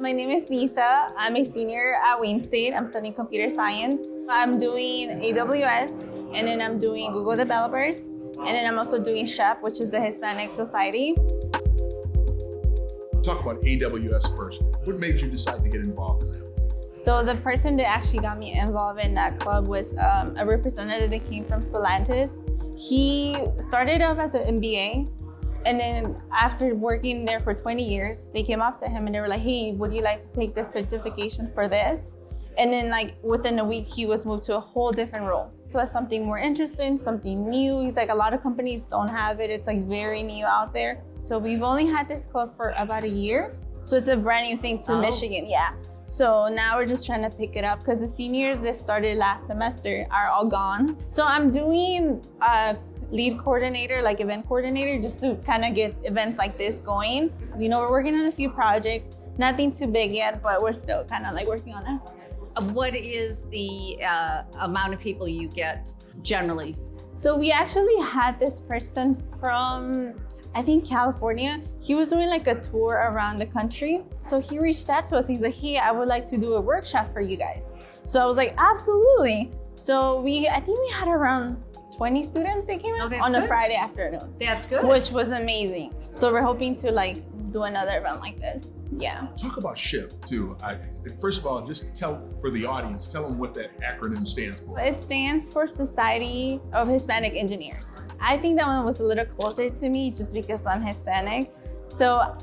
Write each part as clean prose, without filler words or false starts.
My name is Nisa. I'm a senior at Wayne State. I'm studying computer science. I'm doing AWS, and then I'm doing Google Developers, and then I'm also doing SHEP, which is the Hispanic Society. Talk about AWS first. What made you decide to get involved in that? So the person that actually got me involved in that club was a representative that came from Stellantis. He started off as an MBA, and then after working there for 20 years, they came up to him and they were like, hey, would you like to take the certification for this? And then like within a week, he was moved to a whole different role. Plus something more interesting, something new. He's like, a lot of companies don't have it. It's like very new out there. So we've only had this club for about a year. So it's a brand new thing to Michigan, yeah. So now we're just trying to pick it up because the seniors that started last semester are all gone. So I'm doing lead coordinator, like event coordinator, just to kind of get events like this going. You know, we're working on a few projects, nothing too big yet, but we're still kind of like working on it. What is the amount of people you get generally? So we actually had this person from, I think, California. He was doing like a tour around the country. So he reached out to us. He's like, hey, I would like to do a workshop for you guys. So I was like, absolutely. So I think we had around 20 students that came out on a Friday afternoon. That's good. Which was amazing. So we're hoping to like do another event like this. Yeah. Talk about SHIP too. First of all, just tell them what that acronym stands for. It stands for Society of Hispanic Engineers. I think that one was a little closer to me just because I'm Hispanic. So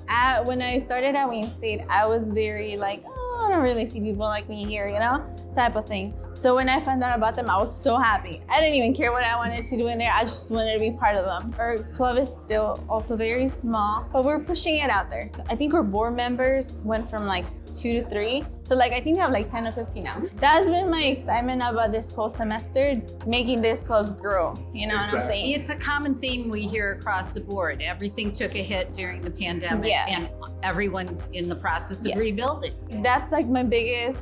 when I started at Wayne State, I was very like, oh, I don't really see people like me here, you know, type of thing. So when I found out about them, I was so happy. I didn't even care what I wanted to do in there. I just wanted to be part of them. Our club is still also very small, but we're pushing it out there. I think our board members went from like 2 to 3. So like, I think we have like 10 or 15 now. That's been my excitement about this whole semester, making this club grow. You know what I'm saying? It's a common theme we hear across the board. Everything took a hit during the pandemic, and everyone's in the process of rebuilding. That's like my biggest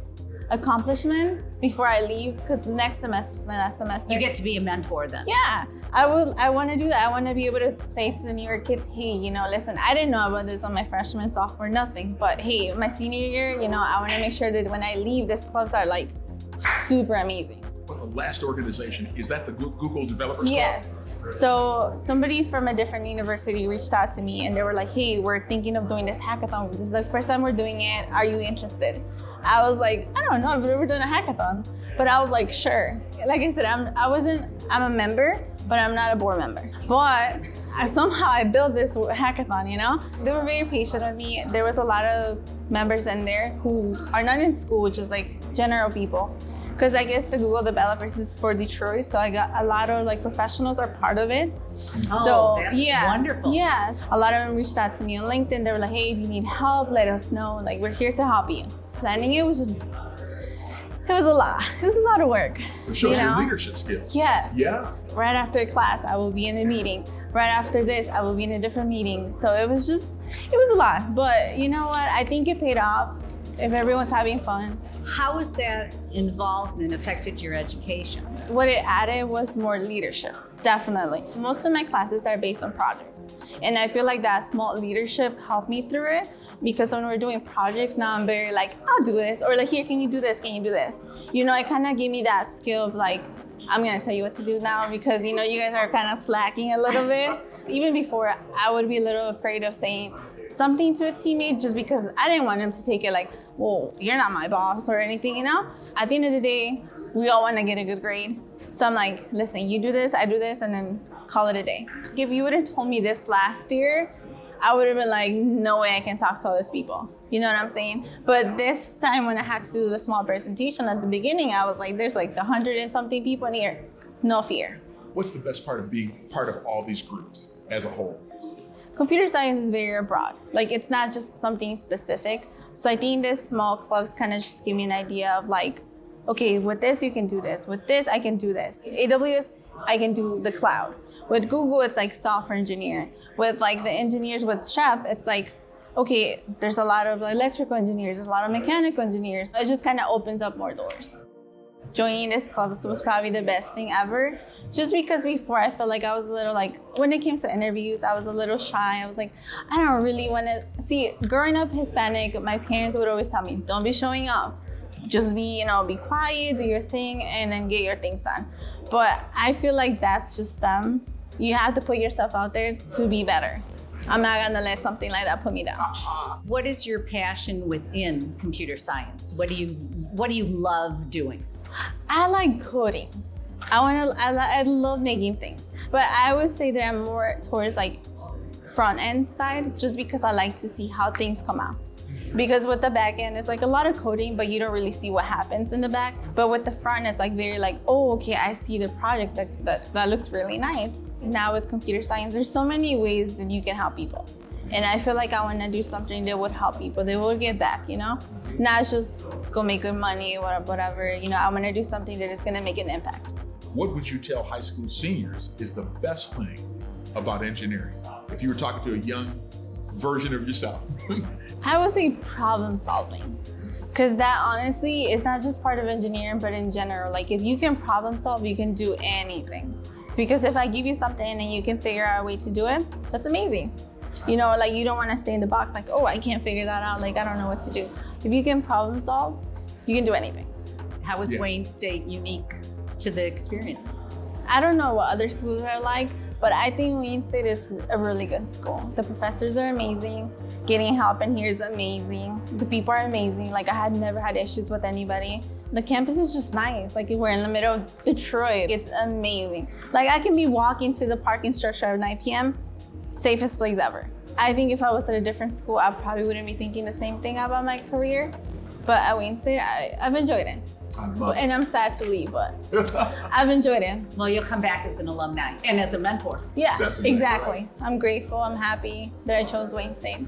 accomplishment before I leave, because next semester is my last semester. You get to be a mentor then. Yeah, I want to do that. I want to be able to say to the New York kids, hey, you know, listen, I didn't know about this on my freshman, sophomore, nothing. But hey, my senior year, you know, I want to make sure that when I leave, these clubs are like super amazing. Well, the last organization, is that the Google Developers Club? Yes. So somebody from a different university reached out to me and they were like, hey, we're thinking of doing this hackathon. This is the first time we're doing it. Are you interested? I was like, I don't know, I've never done a hackathon. But I was like, sure. Like I said, I'm a member, but I'm not a board member. But somehow I built this hackathon, you know? They were very patient with me. There was a lot of members in there who are not in school, which is like general people. Because I guess the Google Developers is for Detroit, so I got a lot of like professionals are part of it. Oh, so, that's wonderful. Yeah, a lot of them reached out to me on LinkedIn. They were like, hey, if you need help, let us know. Like, we're here to help you. Planning it was just, it was a lot. It was a lot of work. It shows your leadership skills. Yes. Yeah. Right after class, I will be in a meeting. Right after this, I will be in a different meeting. So it was a lot. But you know what? I think it paid off if everyone's having fun. How has that involvement affected your education? What it added was more leadership, definitely. Most of my classes are based on projects. And I feel like that small leadership helped me through it, because when we're doing projects, now I'm very like, I'll do this. Or like, here, can you do this? Can you do this? You know, it kind of gave me that skill of like, I'm gonna tell you what to do now, because you know, you guys are kind of slacking a little bit. Even before, I would be a little afraid of saying something to a teammate just because I didn't want them to take it like, well, you're not my boss or anything, you know? At the end of the day, we all want to get a good grade. So I'm like, listen, you do this, I do this, and then call it a day. If you would have told me this last year, I would have been like, no way I can talk to all these people. You know what I'm saying? But this time when I had to do the small presentation at the beginning, I was like, there's like 100 and something people in here. No fear. What's the best part of being part of all these groups as a whole? Computer science is very broad. Like, it's not just something specific. So I think these small clubs kind of just give me an idea of like, okay, with this you can do this. With this I can do this. AWS, I can do the cloud. With Google, it's like software engineer. With like the engineers with SHEP, it's like, okay, there's a lot of electrical engineers, there's a lot of mechanical engineers. It just kind of opens up more doors. joining this club was probably the best thing ever. Just because before I felt like I was a little like, when it came to interviews, I was a little shy. I was like, I don't really want to see, growing up Hispanic, my parents would always tell me, don't be showing up. Just be, be quiet, do your thing, and then get your things done. But I feel like that's just them. You have to put yourself out there to be better. I'm not gonna let something like that put me down. What is your passion within computer science? What do you love doing? I like coding. I love making things, but I would say that I'm more towards like front end side, just because I like to see how things come out. Because with the back end, it's like a lot of coding, but you don't really see what happens in the back. But with the front, it's like very like, oh, okay, I see the project that looks really nice. Now with computer science, there's so many ways that you can help people. And I feel like I want to do something that would help people, that will give back, Not just go make good money or whatever, I want to do something that is going to make an impact. What would you tell high school seniors is the best thing about engineering? If you were talking to a young version of yourself. I would say problem solving. Because that honestly is not just part of engineering, but in general. Like if you can problem solve, you can do anything. Because if I give you something and you can figure out a way to do it, that's amazing. Like you don't want to stay in the box like, oh, I can't figure that out. Like, I don't know what to do. If you can problem solve, you can do anything. How is Wayne State unique to the experience? I don't know what other schools are like, but I think Wayne State is a really good school. The professors are amazing. Getting help in here is amazing. The people are amazing. Like I had never had issues with anybody. The campus is just nice. Like we're in the middle of Detroit. It's amazing. Like I can be walking to the parking structure at 9 p.m. Safest place ever. I think if I was at a different school, I probably wouldn't be thinking the same thing about my career. But at Wayne State, I've enjoyed it. And I'm sad to leave, but I've enjoyed it. Well, you'll come back as an alumni and as a mentor. Yeah, Definitely. exactly. I'm grateful, I'm happy that I chose Wayne State.